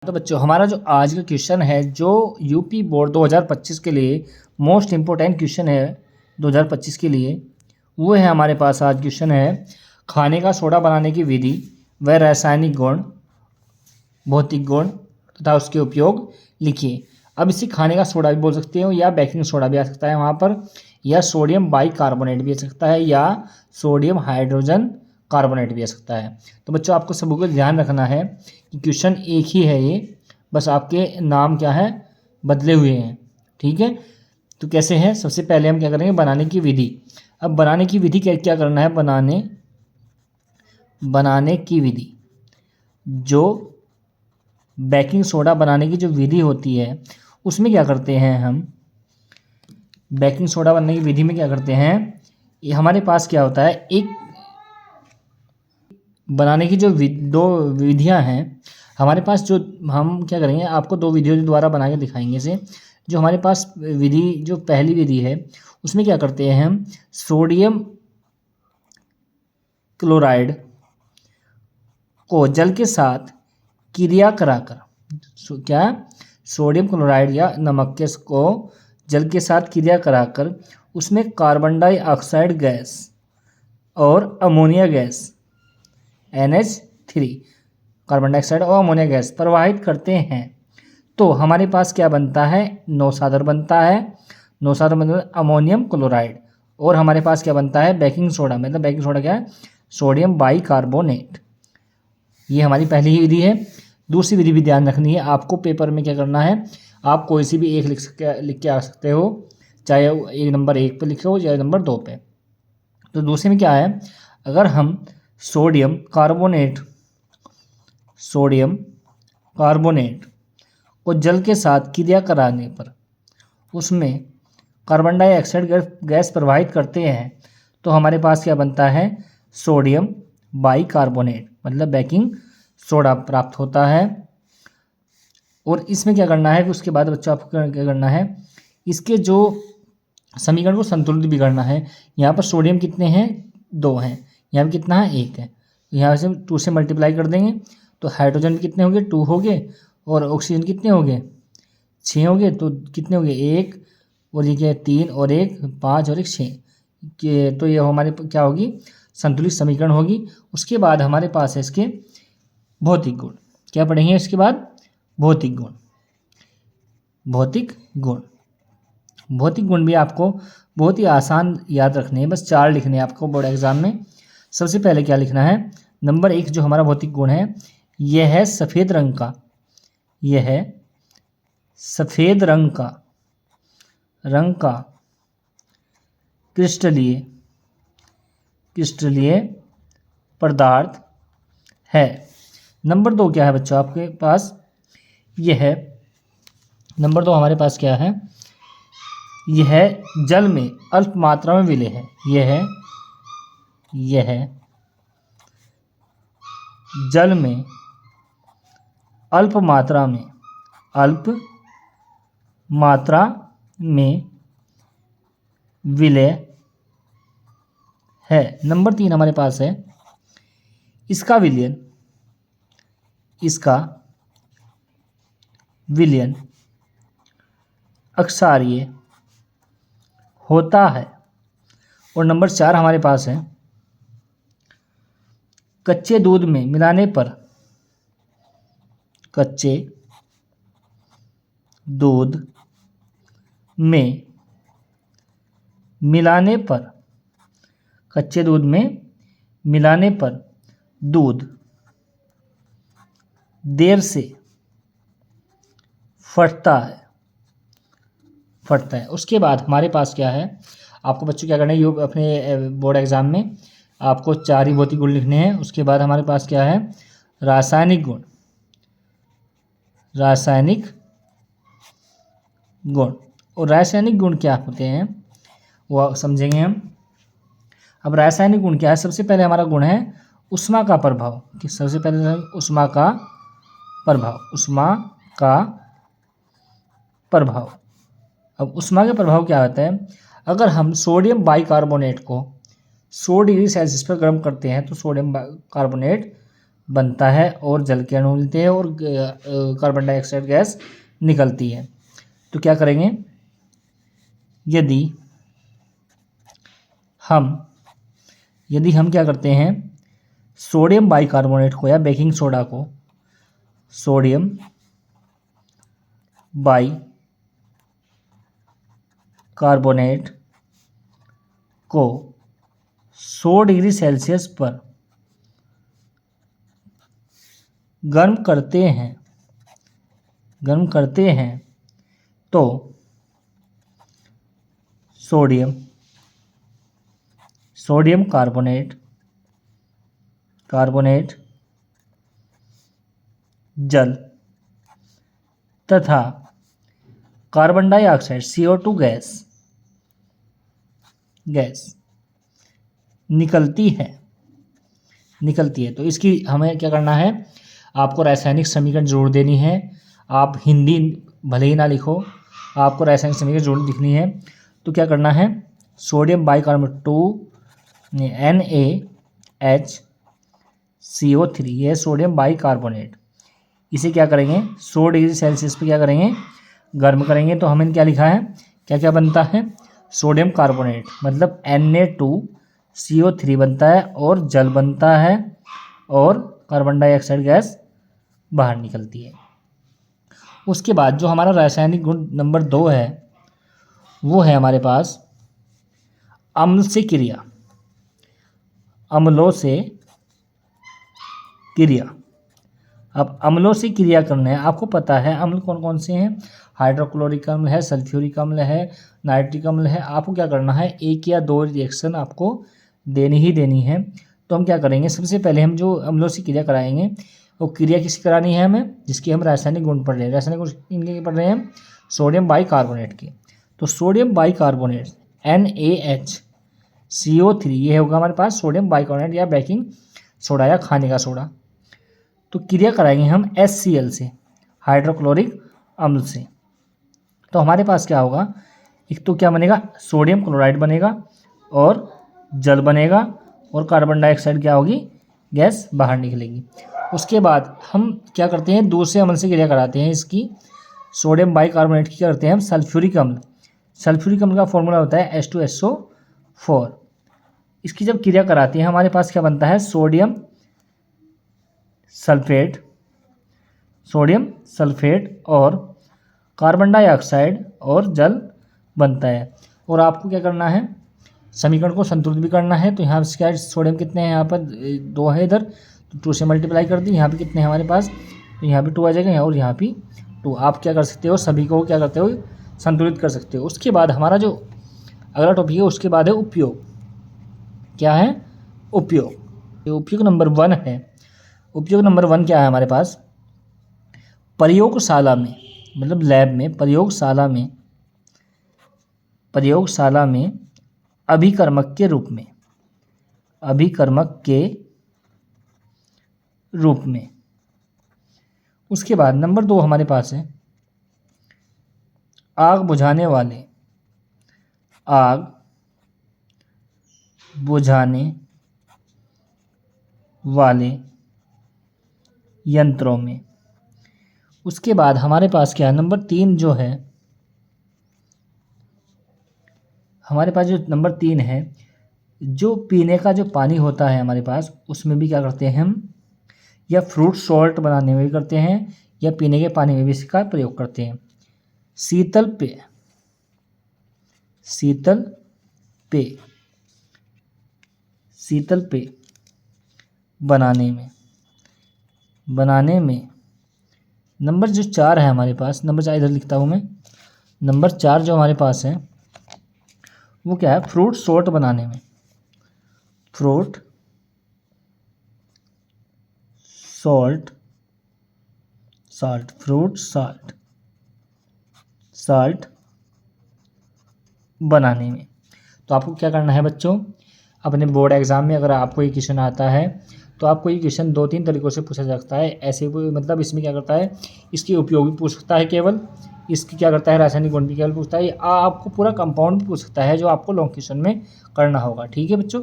तो बच्चों हमारा जो आज का क्वेश्चन है जो यूपी बोर्ड 2025 के लिए मोस्ट इम्पोर्टेंट क्वेश्चन है 2025 के लिए, वो है हमारे पास आज क्वेश्चन है खाने का सोडा बनाने की विधि व रासायनिक गुण, भौतिक गुण तथा उसके उपयोग लिखिए। अब इसे खाने का सोडा भी बोल सकते हो या बेकिंग सोडा भी आ सकता है वहाँ पर, या सोडियम बाइकार्बोनेट भी आ सकता है, या सोडियम हाइड्रोजन कार्बोनेट भी आ सकता है। तो बच्चों आपको सबको को ध्यान रखना है कि क्वेश्चन एक ही है ये, बस आपके नाम क्या है बदले हुए हैं, ठीक है। तो कैसे है, सबसे पहले हम क्या करेंगे बनाने की विधि। अब बनाने की विधि क्या क्या करना है, बनाने की विधि, जो बेकिंग सोडा बनाने की जो विधि होती है उसमें क्या करते हैं हम, बेकिंग सोडा बनाने की विधि में क्या करते हैं, ये हमारे पास क्या होता है, एक बनाने की जो दो विधियां हैं हमारे पास, जो हम क्या करेंगे आपको दो विधियों द्वारा बना के दिखाएंगे इसे। जो हमारे पास विधि, जो पहली विधि है उसमें क्या करते हैं हम, सोडियम क्लोराइड को जल के साथ क्रिया कराकर, क्या, सोडियम क्लोराइड या नमक के को जल के साथ क्रिया कराकर उसमें कार्बन डाइऑक्साइड गैस और ammonia gas NH3, carbon dioxide और अमोनिया गैस प्रवाहित करते हैं, तो हमारे पास क्या बनता है, नौसादर बनता है। नौसादर मतलब अमोनियम क्लोराइड, और हमारे पास क्या बनता है, बेकिंग सोडा, मतलब बेकिंग सोडा क्या है, सोडियम बाइकार्बोनेट। ये हमारी पहली ही विधि है। दूसरी विधि भी ध्यान रखनी है आपको, पेपर में क्या करना है, आप कोई सी भी एक लिख के आ सकते हो, चाहे एक नंबर 1 पे लिखे हो चाहे नंबर 2 पे। तो दूसरे में क्या है, अगर हम सोडियम कार्बोनेट को जल के साथ क्रिया कराने पर उसमें कार्बन डाइऑक्साइड गैस प्रवाहित करते हैं, तो हमारे पास क्या बनता है, सोडियम बाइकार्बोनेट, मतलब बेकिंग सोडा प्राप्त होता है। और इसमें क्या करना है, उसके बाद बच्चों आपको क्या करना है, इसके जो समीकरण को संतुलित भी करना है। यहाँ पर सोडियम कितने हैं, 2 हैं, यहाँ पर कितना है, 1 है, यहाँ से 2 से मल्टीप्लाई कर देंगे तो हाइड्रोजन कितने हो गए, 2 हो गए, और ऑक्सीजन कितने हो गए, 6 हो गए, तो कितने हो गए, 1 और ये क्या है, 3 और 1 5 और 1 6 के, तो ये हमारे क्या होगी, संतुलित समीकरण होगी। उसके बाद हमारे पास है इसके भौतिक गुण, क्या पढ़ेंगे इसके बाद, भौतिक गुण। भौतिक गुण भी आपको बहुत ही आसान याद रखने हैं, बस 4 लिखने हैं आपको बोर्ड एग्जाम में। सबसे पहले क्या लिखना है, नंबर 1 जो हमारा भौतिक गुण है यह है सफ़ेद रंग का, यह है सफ़ेद रंग का क्रिस्टलीय पदार्थ है। नंबर 2 क्या है बच्चों आपके पास, यह है, नंबर 2 हमारे पास क्या है, यह जल में अल्प मात्रा में विलय है, यह जल में अल्प मात्रा में विलय है। नंबर 3 हमारे पास है इसका विलयन अक्षारीय होता है। और नंबर 4 हमारे पास है कच्चे दूध में मिलाने पर, कच्चे दूध में मिलाने पर दूध देर से फटता है। उसके बाद हमारे पास क्या है, आपको बच्चों क्या करना है, ये अपने बोर्ड एग्जाम में आपको 4 ही भौतिक गुण लिखने हैं। उसके बाद हमारे पास क्या है, रासायनिक गुण, और रासायनिक गुण क्या होते हैं वो समझेंगे हम। अब रासायनिक गुण क्या है, सबसे पहले हमारा गुण है उष्मा का प्रभाव, कि सबसे पहले उष्मा का प्रभाव। अब उष्मा के प्रभाव क्या होता है, अगर हम सोडियम बाइकार्बोनेट को 100 डिग्री सेल्सियस पर गर्म करते हैं तो सोडियम कार्बोनेट बनता है और जल के अणु मिलते हैं और कार्बन डाइऑक्साइड गैस निकलती है। तो क्या करेंगे, यदि हम क्या करते हैं, सोडियम बाइकार्बोनेट को या बेकिंग सोडा को सोडियम बाइकार्बोनेट को 100 डिग्री सेल्सियस पर गर्म करते हैं तो सोडियम कार्बोनेट जल तथा कार्बन डाइऑक्साइड CO2 गैस निकलती है। तो इसकी हमें क्या करना है, आपको रासायनिक समीकरण जरूर देनी है। आप हिंदी भले ही ना लिखो, आपको रासायनिक समीकरण जरूर लिखनी है। तो क्या करना है, सोडियम बाइकार्बोनेट 2NaHCO3, यह सोडियम बाइकार्बोनेट, इसे क्या करेंगे 100 डिग्री सेल्सियस पे क्या करेंगे, गर्म करेंगे। तो हमने क्या लिखा है, क्या क्या बनता है, सोडियम कार्बोनेट मतलब Na2CO3 बनता है और जल बनता है और कार्बन डाइऑक्साइड गैस बाहर निकलती है। उसके बाद जो हमारा रासायनिक गुण नंबर 2 है वो है हमारे पास अम्ल से क्रिया, अम्लों से क्रिया। अब अम्लों से क्रिया करना है, आपको पता है अम्ल कौन कौन से हैं, हाइड्रोक्लोरिक अम्ल है, सल्फ्यूरिक अम्ल है, नाइट्रिक अम्ल है। आपको क्या करना है, 1 या 2 रिएक्शन आपको देनी है। तो हम क्या करेंगे, सबसे पहले हम जो अम्लों से क्रिया कराएंगे वो क्रिया किसकी करानी है हमें, जिसकी हम रासायनिक गुण पढ़ रहे हैं। रासायनिक गुण इनके पढ़ रहे हैं सोडियम बाइकार्बोनेट के। तो सोडियम बाइकार्बोनेट NaHCO3 ये होगा हमारे पास सोडियम बाइकार्बोनेट या बेकिंग सोडा या खाने का सोडा। तो क्रिया कराएंगे हम HCl से, हाइड्रोक्लोरिक अम्ल से। तो हमारे पास क्या होगा, एक तो क्या बनेगा, सोडियम क्लोराइड बनेगा और जल बनेगा और कार्बन डाइऑक्साइड क्या होगी, गैस बाहर निकलेगी। उसके बाद हम क्या करते हैं, दूसरे अम्ल से क्रिया कराते हैं इसकी, सोडियम बाइकार्बोनेट की करते हैं हम सल्फ्यूरिक अम्ल। सल्फ्यूरिक अम्ल का फॉर्मूला होता है H2SO4। इसकी जब क्रिया कराते हैं हमारे पास क्या बनता है, सोडियम सल्फेट और कार्बन डाइऑक्साइड और जल बनता है। और आपको क्या करना है, समीकरण को संतुलित भी करना है। तो यहाँ क्या सोडियम कितने हैं, यहाँ पर 2 है, इधर तो 2 से मल्टीप्लाई कर दी। यहाँ पे कितने हैं हमारे पास, तो यहाँ पे 2 आ जाएगा और यहाँ पे 2। आप क्या कर सकते हो, सभी को क्या करते हो, संतुलित कर सकते हो। उसके बाद हमारा जो अगला टॉपिक है उसके बाद है उपयोग। क्या है, उपयोग नंबर 1 है। उपयोग नंबर 1 क्या है हमारे पास, प्रयोगशाला में मतलब लैब में, प्रयोगशाला में अभिकर्मक के रूप में। उसके बाद नंबर 2 हमारे पास है आग बुझाने वाले यंत्रों में। उसके बाद हमारे पास क्या है, नंबर 3 जो है हमारे पास, जो नंबर 3 है, जो पीने का जो पानी होता है हमारे पास, उसमें भी क्या करते हैं हम, या फ्रूट सॉल्ट बनाने में भी करते हैं या पीने के पानी में भी इसका प्रयोग करते हैं। शीतल पेय बनाने में नंबर जो 4 है हमारे पास, नंबर 4 इधर लिखता हूँ मैं, नंबर 4 जो हमारे पास है वो क्या है, फ्रूट सॉल्ट बनाने में, फ्रूट सॉल्ट बनाने में। तो आपको क्या करना है बच्चों, अपने बोर्ड एग्जाम में अगर आपको ये क्वेश्चन आता है तो आपको ये क्वेश्चन 2-3 तरीक़ों से पूछा जा सकता है। ऐसे मतलब इसमें क्या करता है, इसके उपयोग भी पूछ सकता है केवल, इसकी क्या करता है रासायनिक गुण भी केवल पूछता है, आपको पूरा कंपाउंड भी पूछ सकता है जो आपको लॉन्ग क्वेश्चन में करना होगा। ठीक है बच्चों।